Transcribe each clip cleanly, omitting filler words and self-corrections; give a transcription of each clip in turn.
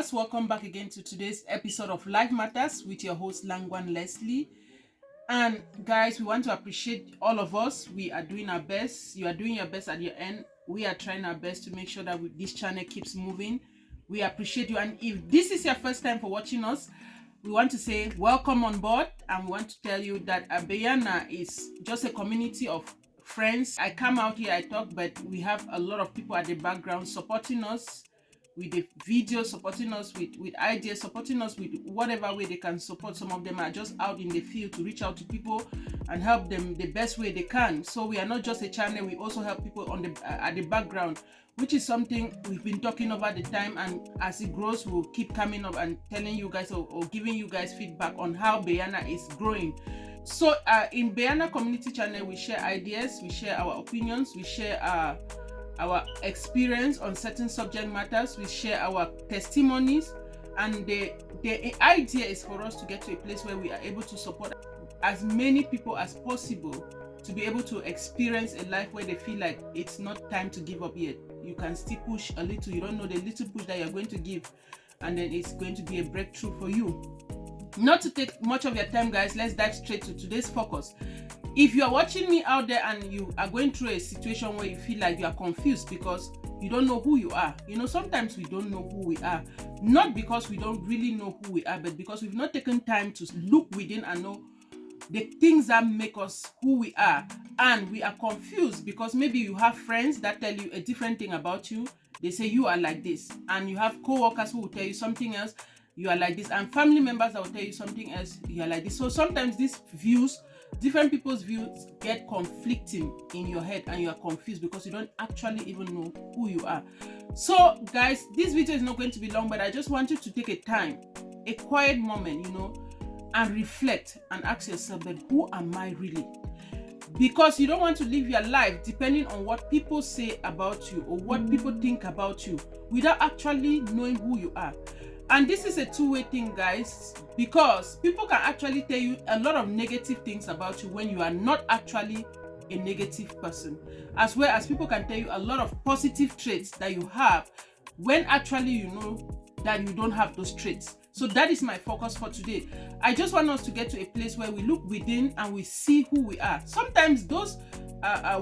viewers, welcome back again to today's episode of Life Matters with your host Langwan Leslie. And guys, we want to appreciate all of us. We are doing our best. You are doing your best at your end. We are trying our best to make sure that this channel keeps moving. We appreciate you. And if this is your first time for watching us, we want to say welcome on board. And we want to tell you that Abeyana is just a community of friends. I come out here, I talk, but we have a lot of people at the background supporting us with the videos, supporting us with ideas, supporting us with whatever way they can support. Some of them are just out in the field to reach out to people and help them the best way they can. So we are not just a channel, we also help people on the at the background, which is something we've been talking over the time, and as it grows we'll keep coming up and telling you guys or giving you guys feedback on how Beyana is growing. So in Beyana community channel, we share ideas, we share our opinions, we share our experience on certain subject matters, we share our testimonies, and the idea is for us to get to a place where we are able to support as many people as possible to be able to experience a life where they feel like it's not time to give up yet. You can still push a little. You don't know the little push that you're going to give, and then it's going to be a breakthrough for you. Not to take much of your time, guys, let's dive straight to today's focus. If you are watching me out there and you are going through a situation where you feel like you are confused because you don't know who you are, sometimes we don't know who we are, not because we don't really know who we are, but because we've not taken time to look within and know the things that make us who we are. And we are confused because maybe you have friends that tell you a different thing about you. They say you are like this, and you have co-workers who will tell you something else, you are like this, and family members that will tell you something else, you are like this. So sometimes these views, different people's views, get conflicting in your head, and you are confused because you don't actually even know who you are. So guys, this video is not going to be long, but I just want you to take a time, a quiet moment, and reflect and ask yourself, but who am I really? Because you don't want to live your life depending on what people say about you or what people think about you without actually knowing who you are. And this is a two-way thing, guys, because people can actually tell you a lot of negative things about you when you are not actually a negative person, as well as people can tell you a lot of positive traits that you have when actually you know that you don't have those traits. So that is my focus for today. I just want us to get to a place where we look within and we see who we are. Sometimes those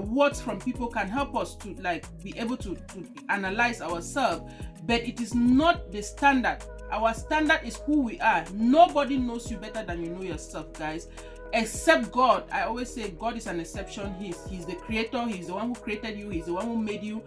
words from people can help us to be able to analyze ourselves, but it is not the standard. Our standard is who we are. Nobody knows you better than you know yourself, guys, except God. I always say God is an exception. He's the creator. He's the one who created you. He's the one who made you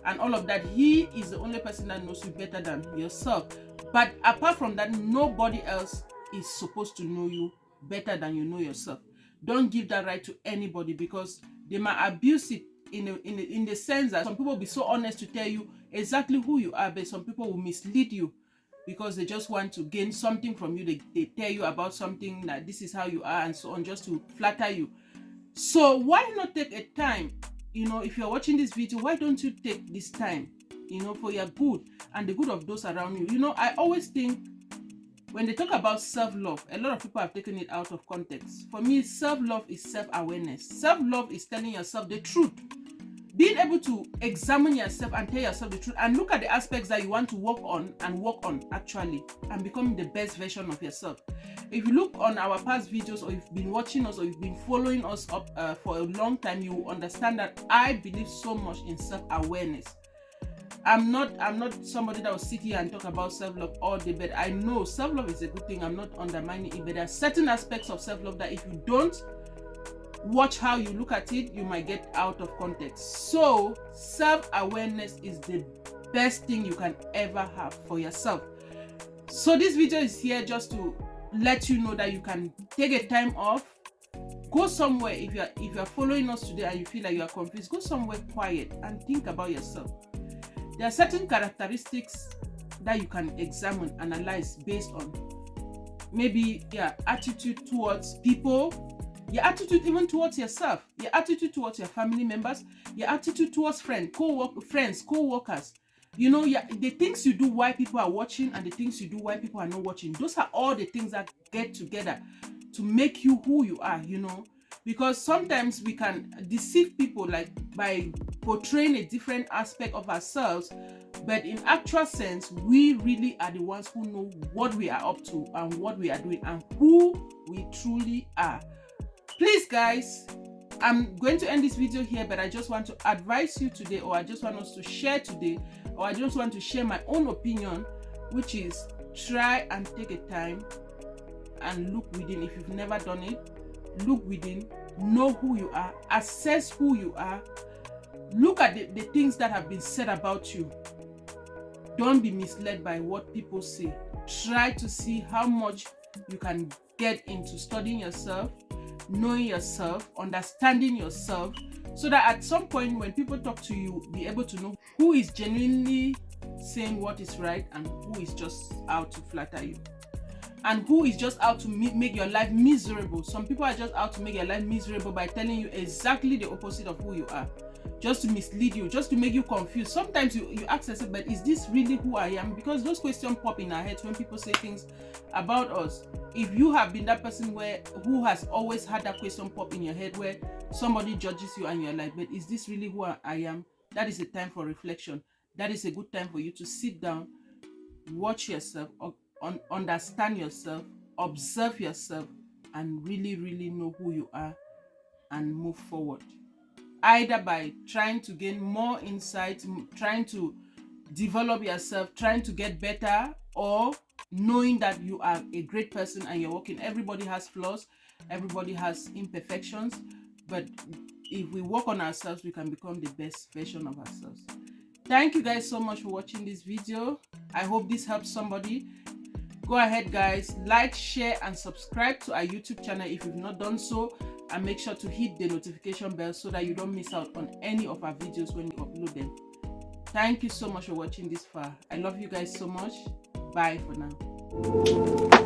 and all of that. He is the only person that knows you better than yourself. But apart from that, nobody else is supposed to know you better than you know yourself. Don't give that right to anybody, because they might abuse it in the sense that some people will be so honest to tell you exactly who you are, but some people will mislead you because they just want to gain something from you. They tell you about something that this is how you are and so on, just to flatter you. So why not take a time, if you're watching this video, why don't you take this time, for your good and the good of those around you? I always think when they talk about self-love, a lot of people have taken it out of context. For me, self-love is self-awareness. Self-love is telling yourself the truth. Being able to examine yourself and tell yourself the truth and look at the aspects that you want to work on actually, and becoming the best version of yourself. If you look on our past videos, or you've been watching us, or you've been following us up for a long time, you will understand that I believe so much in self-awareness. I'm not somebody that will sit here and talk about self-love all day, but I know self-love is a good thing. I'm not undermining it, but there are certain aspects of self-love that if you don't watch how you look at it, you might get out of context. So self-awareness is the best thing you can ever have for yourself. So this video is here just to let you know that you can take a time off, go somewhere. If you're following us today and you feel like you are confused, go somewhere quiet and think about yourself. There are certain characteristics that you can examine, analyze based on maybe your attitude towards people, your attitude even towards yourself, your attitude towards your family members, your attitude towards friends, co-workers. The things you do while people are watching and the things you do while people are not watching. Those are all the things that get together to make you who you are, because sometimes we can deceive people by portraying a different aspect of ourselves But in actual sense, we really are the ones who know what we are up to and what we are doing and who we truly are. Please, guys, I'm going to end this video here, but I just want to advise you today, or I just want us to share today, or I just want to share my own opinion, which is try and take a time and look within. If you've never done it, look within, know who you are, assess who you are, look at the things that have been said about you. Don't be misled by what people say. Try to see how much you can get into studying yourself, knowing yourself, understanding yourself, so that at some point when people talk to you, be able to know who is genuinely saying what is right and who is just out to flatter you, and who is just out to make your life miserable. Some people are just out to make your life miserable by telling you exactly the opposite of who you are, just to mislead you, just to make you confused. Sometimes you ask yourself, but is this really who I am? Because those questions pop in our heads when people say things about us. If you have been that person who has always had that question pop in your head where somebody judges you and you're like, but is this really who I am? That is a time for reflection. That is a good time for you to sit down, watch yourself, understand yourself, observe yourself, and really, really know who you are and move forward. Either by trying to gain more insight, trying to develop yourself, trying to get better, or knowing that you are a great person and you're working. Everybody has flaws, everybody has imperfections, but if we work on ourselves, we can become the best version of ourselves. Thank you guys so much for watching this video. I hope this helps somebody. Go ahead, guys, like, share, and subscribe to our YouTube channel if you've not done so, and make sure to hit the notification bell so that you don't miss out on any of our videos when we upload them. Thank you so much for watching this far. I love you guys so much. Bye for now.